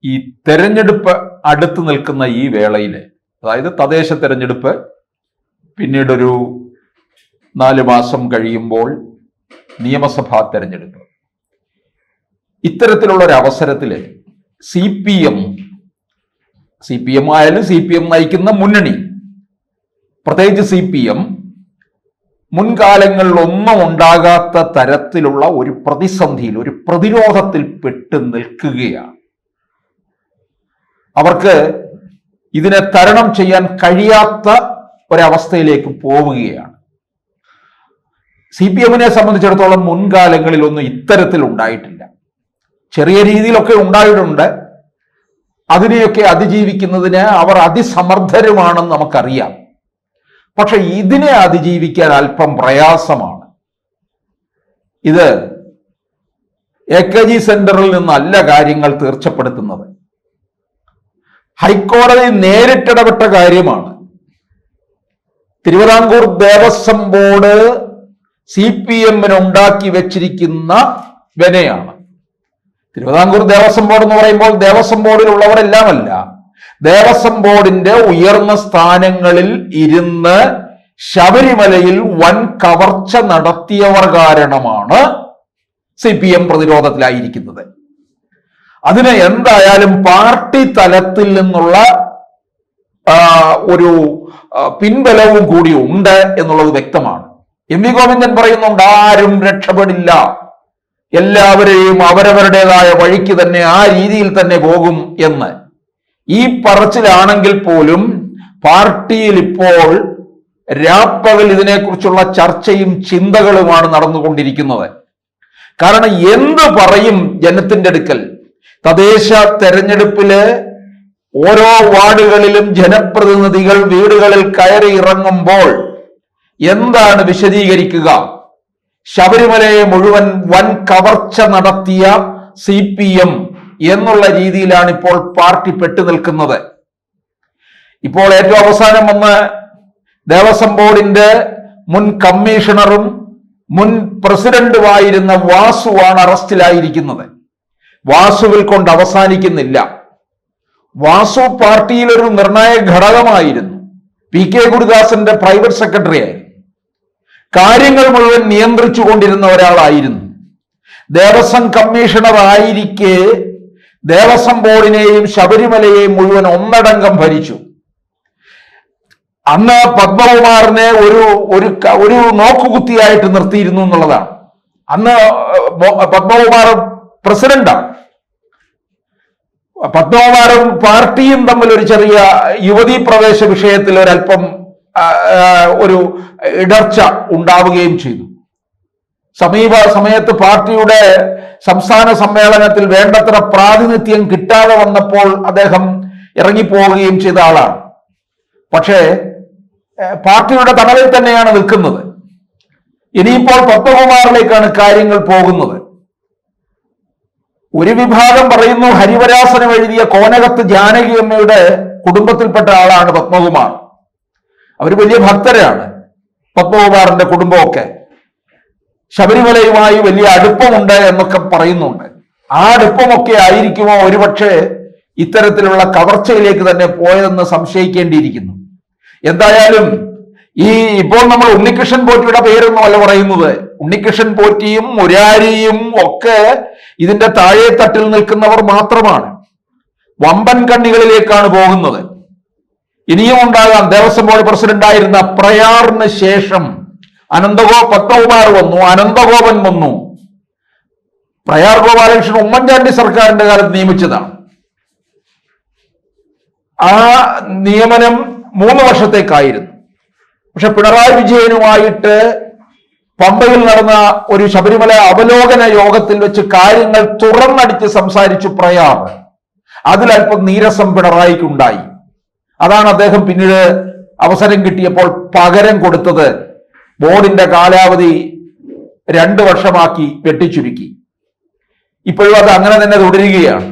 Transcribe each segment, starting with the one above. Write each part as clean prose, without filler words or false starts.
ഈ തെരഞ്ഞെടുപ്പ് അടുത്ത് നിൽക്കുന്ന ഈ വേളയിൽ, അതായത് തദ്ദേശ തെരഞ്ഞെടുപ്പ് പിന്നീടൊരു 4 മാസം കഴിയുമ്പോൾ നിയമസഭാ തെരഞ്ഞെടുപ്പ്, ഇത്തരത്തിലുള്ള ഒരു അവസരത്തിൽ സി പി എം ആയാലും സി പി എം നയിക്കുന്ന മുന്നണി, പ്രത്യേകിച്ച് സി പി എം മുൻകാലങ്ങളിലൊന്നും ഉണ്ടാകാത്ത തരത്തിലുള്ള ഒരു പ്രതിസന്ധിയിൽ, ഒരു പ്രതിരോധത്തിൽ പെട്ട് നിൽക്കുകയാണ്. അവർക്ക് ഇതിനെ തരണം ചെയ്യാൻ കഴിയാത്ത ഒരവസ്ഥയിലേക്ക് പോവുകയാണ്. സി പി എമ്മിനെ സംബന്ധിച്ചിടത്തോളം മുൻകാലങ്ങളിലൊന്നും ഇത്തരത്തിൽ ഉണ്ടായിട്ടില്ല. ചെറിയ രീതിയിലൊക്കെ ഉണ്ടായിട്ടുണ്ട്. അതിനെയൊക്കെ അതിജീവിക്കുന്നതിന് അവർ അതിസമർത്ഥരുമാണെന്ന് നമുക്കറിയാം. പക്ഷെ ഇതിനെ അതിജീവിക്കാൻ അല്പം പ്രയാസമാണ്. ഇത് AKG സെന്ററിൽ നിന്നല്ല കാര്യങ്ങൾ തീർച്ചപ്പെടുത്തുന്നത്. ഹൈക്കോടതി നേരിട്ടിടപെട്ട കാര്യമാണ്. തിരുവിതാംകൂർ ദേവസ്വം ബോർഡ് CPM ഉണ്ടാക്കി വെച്ചിരിക്കുന്ന വിനയാണ്. തിരുവിതാംകൂർ ദേവസ്വം ബോർഡ് എന്ന് പറയുമ്പോൾ ദേവസ്വം ബോർഡിലുള്ളവരെല്ലാമല്ല, ദേവസ്വം ബോർഡിന്റെ ഉയർന്ന സ്ഥാനങ്ങളിൽ ഇരുന്ന് ശബരിമലയിൽ വൻ കവർച്ച നടത്തിയവർ കാരണമാണ് CPM പ്രതിരോധത്തിലായിരിക്കുന്നത്. അതിന് എന്തായാലും പാർട്ടി തലത്തിൽ നിന്നുള്ള ഒരു പിൻബലവും കൂടി ഉണ്ട് എന്നുള്ളത് വ്യക്തമാണ്. MV ഗോവിന്ദൻ പറയുന്നുണ്ട്, ആരും രക്ഷപ്പെടില്ല, എല്ലാവരെയും അവരവരുടേതായ വഴിക്ക് തന്നെ ആ രീതിയിൽ തന്നെ പോകും എന്ന്. ഈ പറച്ചിലാണെങ്കിൽ പോലും പാർട്ടിയിൽ ഇപ്പോൾ രാപ്പകൽ ഇതിനെക്കുറിച്ചുള്ള ചർച്ചയും ചിന്തകളുമാണ് നടന്നുകൊണ്ടിരിക്കുന്നത്. കാരണം എന്ത് പറയും ജനത്തിന്റെ അടുക്കൽ? തദ്ദേശ തെരഞ്ഞെടുപ്പില് ഓരോ വാർഡുകളിലും ജനപ്രതിനിധികൾ വീടുകളിൽ കയറി ഇറങ്ങുമ്പോൾ എന്താണ് വിശദീകരിക്കുക? ശബരിമലയെ മുഴുവൻ വൻ കവർച്ച നടത്തിയ CPM എന്നുള്ള രീതിയിലാണ് ഇപ്പോൾ പാർട്ടി പെട്ടു നിൽക്കുന്നത്. ഇപ്പോൾ ഏറ്റവും അവസാനം വന്ന് ദേവസ്വം ബോർഡിന്റെ മുൻ കമ്മീഷണറും മുൻ പ്രസിഡന്റുമായിരുന്ന വാസുവാണ് അറസ്റ്റിലായിരിക്കുന്നത്. വാസുവിൽ കൊണ്ട് അവസാനിക്കുന്നില്ല. വാസു പാർട്ടിയിൽ ഒരു നിർണായക ഘടകമായിരുന്നു. PK ഗുരുദാസന്റെ പ്രൈവറ്റ് സെക്രട്ടറി ആയിരുന്നു. കാര്യങ്ങൾ മുഴുവൻ നിയന്ത്രിച്ചു കൊണ്ടിരുന്ന ഒരാളായിരുന്നു. ദേവസ്വം കമ്മീഷണർ ആയിരിക്കെ ദേവസ്വം ബോർഡിനെയും ശബരിമലയെയും മുഴുവൻ ഒന്നടങ്കം ഭരിച്ചു. അന്ന് പത്മകുമാറിനെ ഒരു നോക്കുകുത്തിയായിട്ട് നിർത്തിയിരുന്നു എന്നുള്ളതാണ്. അന്ന് പത്മകുമാർ പ്രസിഡന്റാണ്. പത്മകുമാറും പാർട്ടിയും തമ്മിൽ ഒരു ചെറിയ യുവതീ പ്രവേശ വിഷയത്തിൽ ഒരല്പം ഒരു ഇടർച്ച ഉണ്ടാവുകയും ചെയ്തു. സമീപ സമയത്ത് പാർട്ടിയുടെ സംസ്ഥാന സമ്മേളനത്തിൽ വേണ്ടത്ര പ്രാതിനിധ്യം കിട്ടാതെ വന്നപ്പോൾ അദ്ദേഹം ഇറങ്ങിപ്പോവുകയും ചെയ്ത ആളാണ്. പക്ഷേ പാർട്ടിയുടെ തണലിൽ തന്നെയാണ് നിൽക്കുന്നത്. ഇനിയിപ്പോൾ പത്മകുമാറിലേക്കാണ് കാര്യങ്ങൾ പോകുന്നത്. ഒരു വിഭാഗം പറയുന്നു ഹരിവരാസനം എഴുതിയ കോനകത്ത് ജാനകി അമ്മയുടെ കുടുംബത്തിൽപ്പെട്ട ആളാണ് പത്മകുമാർ. അവർ വലിയ ഭക്തരാണ്. പത്മകുമാറിന്റെ കുടുംബമൊക്കെ ശബരിമലയുമായി വലിയ അടുപ്പമുണ്ട് എന്നൊക്കെ പറയുന്നുണ്ട്. ആ അടുപ്പമൊക്കെ ആയിരിക്കുമോ ഒരുപക്ഷെ ഇത്തരത്തിലുള്ള കവർച്ചയിലേക്ക് തന്നെ പോയതെന്ന് സംശയിക്കേണ്ടിയിരിക്കുന്നു. എന്തായാലും ഇപ്പോൾ നമ്മൾ ഉണ്ണികൃഷ്ണൻ പോറ്റിയുടെ പേരൊന്നുമല്ല പറയുന്നത്. ഉണ്ണികൃഷ്ണൻ പോറ്റിയും മുരാരിയും ഒക്കെ ഇതിന്റെ താഴെ തട്ടിൽ നിൽക്കുന്നവർ മാത്രമാണ്. വമ്പൻ കണ്ണികളിലേക്കാണ് പോകുന്നത്. ഇനിയും ഉണ്ടാകാം. ദേവസ്വം ബോർഡ് പ്രസിഡന്റായിരുന്ന പ്രയാറിന് ശേഷം പത്മകുമാർ വന്നു, അനന്തഗോപൻ വന്നു. പ്രയാർ ഗോപാലകൃഷ്ണൻ ഉമ്മൻചാണ്ടി സർക്കാരിന്റെ കാലത്ത് നിയമിച്ചതാണ്. ആ നിയമനം 3 വർഷത്തേക്കായിരുന്നു. പക്ഷെ പിണറായി വിജയനുമായിട്ട് പമ്പയിൽ നടന്ന ഒരു ശബരിമല അവലോകന യോഗത്തിൽ വെച്ച് കാര്യങ്ങൾ തുറന്നടിച്ച് സംസാരിച്ചു പ്രയാർ. അതിലല്പം നീരസം പിണറായിക്കുണ്ടായി. അതാണ് അദ്ദേഹം പിന്നീട് അവസരം കിട്ടിയപ്പോൾ പകരം കൊടുത്തത്. ബോർഡിന്റെ കാലാവധി 2 വർഷമാക്കി വെട്ടിച്ചുരുക്കി. ഇപ്പോഴും അത് അങ്ങനെ തന്നെ തുടരുകയാണ്.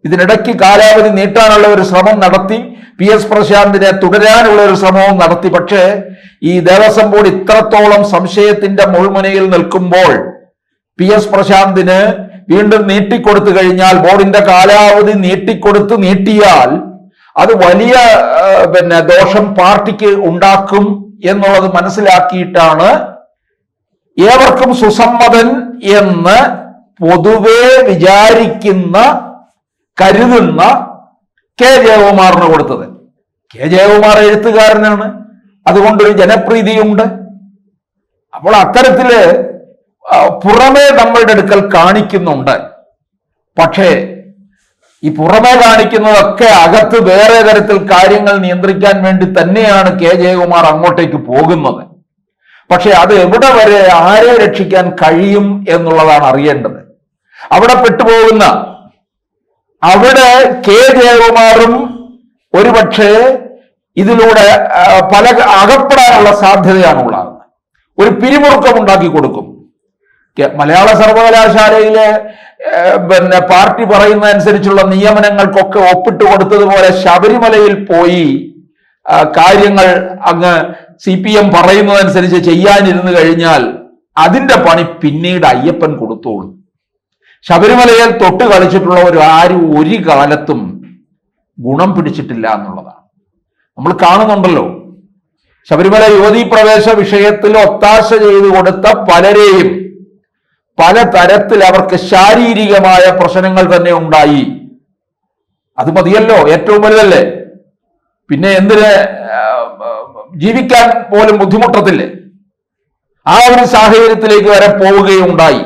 ഇതിനിടയ്ക്ക് കാലാവധി നീട്ടാനുള്ള ഒരു ശ്രമം നടത്തി. PS പ്രശാന്തിനെ തുടരാനുള്ള ഒരു ശ്രമവും നടത്തി. പക്ഷേ ഈ ദേവസ്വം ബോർഡ് ഇത്രത്തോളം സംശയത്തിന്റെ മുൾമുനയിൽ നിൽക്കുമ്പോൾ PS പ്രശാന്തിന് വീണ്ടും നീട്ടിക്കൊടുത്തു കഴിഞ്ഞാൽ, ബോർഡിന്റെ കാലാവധി നീട്ടിയാൽ അത് വലിയ ദോഷം പാർട്ടിക്ക് ഉണ്ടാക്കും എന്നുള്ളത് മനസ്സിലാക്കിയിട്ടാണ് ഏവർക്കും സുസമ്മതൻ എന്ന് പൊതുവെ കരുതുന്ന കെ ജയകുമാറിന് കൊടുത്തത്. കെ ജയകുമാർ എഴുത്തുകാരനാണ്, അതുകൊണ്ടൊരു ജനപ്രീതിയുണ്ട്. അപ്പോൾ അത്തരത്തില് പുറമേ നമ്മളുടെ അടുക്കൽ കാണിക്കുന്നുണ്ട്. പക്ഷേ ഈ പുറമേ കാണിക്കുന്നതൊക്കെ അകത്ത് വേറെ തരത്തിൽ കാര്യങ്ങൾ നിയന്ത്രിക്കാൻ വേണ്ടി തന്നെയാണ് കെ ജയകുമാർ അങ്ങോട്ടേക്ക് പോകുന്നത്. പക്ഷെ അത് എവിടെ വരെ ആരെ രക്ഷിക്കാൻ കഴിയും എന്നുള്ളതാണ് അറിയേണ്ടത്. അവിടെ പെട്ടുപോകുന്ന, അവിടെ കെ ജയകുമാറും ഒരുപക്ഷെ ഇതിലൂടെ പല അകപ്പെടാനുള്ള സാധ്യതയാണുള്ളത്. ഒരു പിരിമുറുക്കം ഉണ്ടാക്കി കൊടുക്കും. മലയാള സർവകലാശാലയിലെ പാർട്ടി പറയുന്ന അനുസരിച്ചുള്ള നിയമനങ്ങൾക്കൊക്കെ ഒപ്പിട്ട് കൊടുത്തതുപോലെ ശബരിമലയിൽ പോയി കാര്യങ്ങൾ അങ്ങ് CPM പറയുന്നതനുസരിച്ച് ചെയ്യാനിരുന്നു കഴിഞ്ഞാൽ അതിന്റെ പണി പിന്നീട് അയ്യപ്പൻ കൊടുത്തോളും. ശബരിമലയിൽ തൊട്ട് കളിച്ചിട്ടുള്ളവർ ആരും ഒരു കാലത്തും ഗുണം പിടിച്ചിട്ടില്ല എന്നുള്ളതാണ് നമ്മൾ കാണുന്നുണ്ടല്ലോ. ശബരിമല യുവതീ പ്രവേശ വിഷയത്തിൽ ഒത്താശ ചെയ്തു കൊടുത്ത പലരെയും പല തരത്തിൽ അവർക്ക് ശാരീരികമായ പ്രശ്നങ്ങൾ തന്നെ ഉണ്ടായി. അത് മതിയല്ലോ, ഏറ്റവും വലുതല്ലേ. പിന്നെ എന്തിന് ജീവിക്കാൻ പോലും ബുദ്ധിമുട്ടത്തില്ലേ? ആ ഒരു സാഹചര്യത്തിലേക്ക് വരെ പോവുകയുണ്ടായി.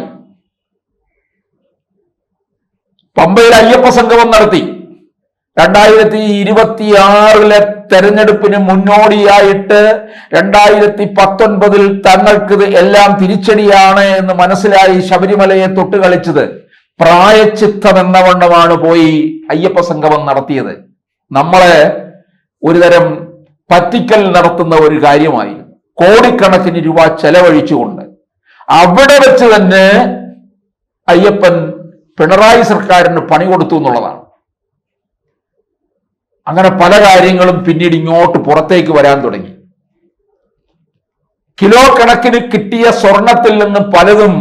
പമ്പയിൽ അയ്യപ്പ സംഗമം നടത്തി. 2026 തെരഞ്ഞെടുപ്പിന് മുന്നോടിയായിട്ട് 2019 തങ്ങൾക്കിത് എല്ലാം തിരിച്ചടിയാണ് എന്ന് മനസ്സിലായി ശബരിമലയെ തൊട്ട് കളിച്ചത്. പ്രായച്ചിത്തം എന്ന വണ്ണമാണ് പോയി അയ്യപ്പ സംഗമം നടത്തിയത്. നമ്മളെ ഒരുതരം പറ്റിക്കൽ നടത്തുന്ന ഒരു കാര്യമായി കോടിക്കണക്കിന് രൂപ ചെലവഴിച്ചുകൊണ്ട് അവിടെ വെച്ച് തന്നെ അയ്യപ്പൻ പിണറായി സർക്കാരിന് പണി കൊടുത്തു എന്നുള്ളതാണ്. അങ്ങനെ പല കാര്യങ്ങളും പിന്നീട് ഇങ്ങോട്ട് പുറത്തേക്ക് വരാൻ തുടങ്ങി. കിലോ കണക്കിന് കിട്ടിയ സ്വർണത്തിൽ നിന്ന് പലതും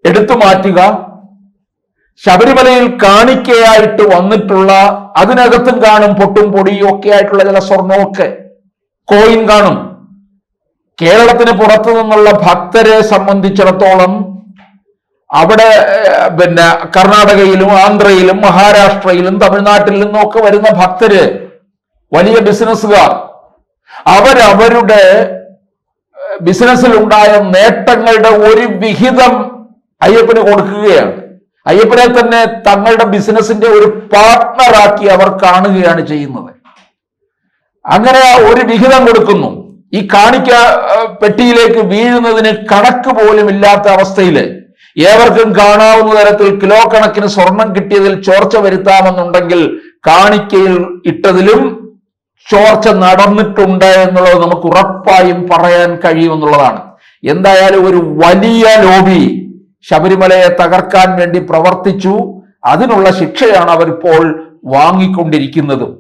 എടുത്തു മാറ്റുക, ശബരിമലയിൽ കാണിക്കയായിട്ട് വന്നിട്ടുള്ള, അതിനകത്തും കാണും പൊട്ടും പൊടിയും ഒക്കെ ആയിട്ടുള്ള ചില സ്വർണമൊക്കെ, കോയിൻ കാണും. കേരളത്തിന് പുറത്തു നിന്നുള്ള ഭക്തരെ സംബന്ധിച്ചിടത്തോളം അവിടെ കർണാടകയിലും ആന്ധ്രയിലും മഹാരാഷ്ട്രയിലും തമിഴ്നാട്ടിൽ നിന്നൊക്കെ വരുന്ന ഭക്തര്, വലിയ ബിസിനസ്സുകാർ, അവരവരുടെ ബിസിനസ്സിൽ ഉണ്ടായ നേട്ടങ്ങളുടെ ഒരു വിഹിതം അയ്യപ്പന് കൊടുക്കുകയാണ്. അയ്യപ്പനെ തന്നെ തങ്ങളുടെ ബിസിനസിന്റെ ഒരു പാർട്ട്ണറാക്കി അവർ കാണുകയാണ് ചെയ്യുന്നത്. അങ്ങനെ ഒരു വിഹിതം കൊടുക്കുന്നു. ഈ കാണിക്ക പെട്ടിയിലേക്ക് വീഴുന്നതിന് കണക്ക് പോലും ഇല്ലാത്ത അവസ്ഥയില് ഏവർക്കും കാണാവുന്ന തരത്തിൽ കിലോ കണക്കിന് സ്വർണം കിട്ടിയതിൽ ചോർച്ച വരുത്താമെന്നുണ്ടെങ്കിൽ കാണിക്കയിൽ ഇട്ടതിലും ചോർച്ച നടന്നിട്ടുണ്ട് എന്നുള്ളത് നമുക്ക് ഉറപ്പായും പറയാൻ കഴിയുമെന്നുള്ളതാണ്. എന്തായാലും ഒരു വലിയ ലോബി ശബരിമലയെ തകർക്കാൻ വേണ്ടി പ്രവർത്തിച്ചു. അതിനുള്ള ശിക്ഷയാണ് അവരിപ്പോൾ വാങ്ങിക്കൊണ്ടിരിക്കുന്നതും.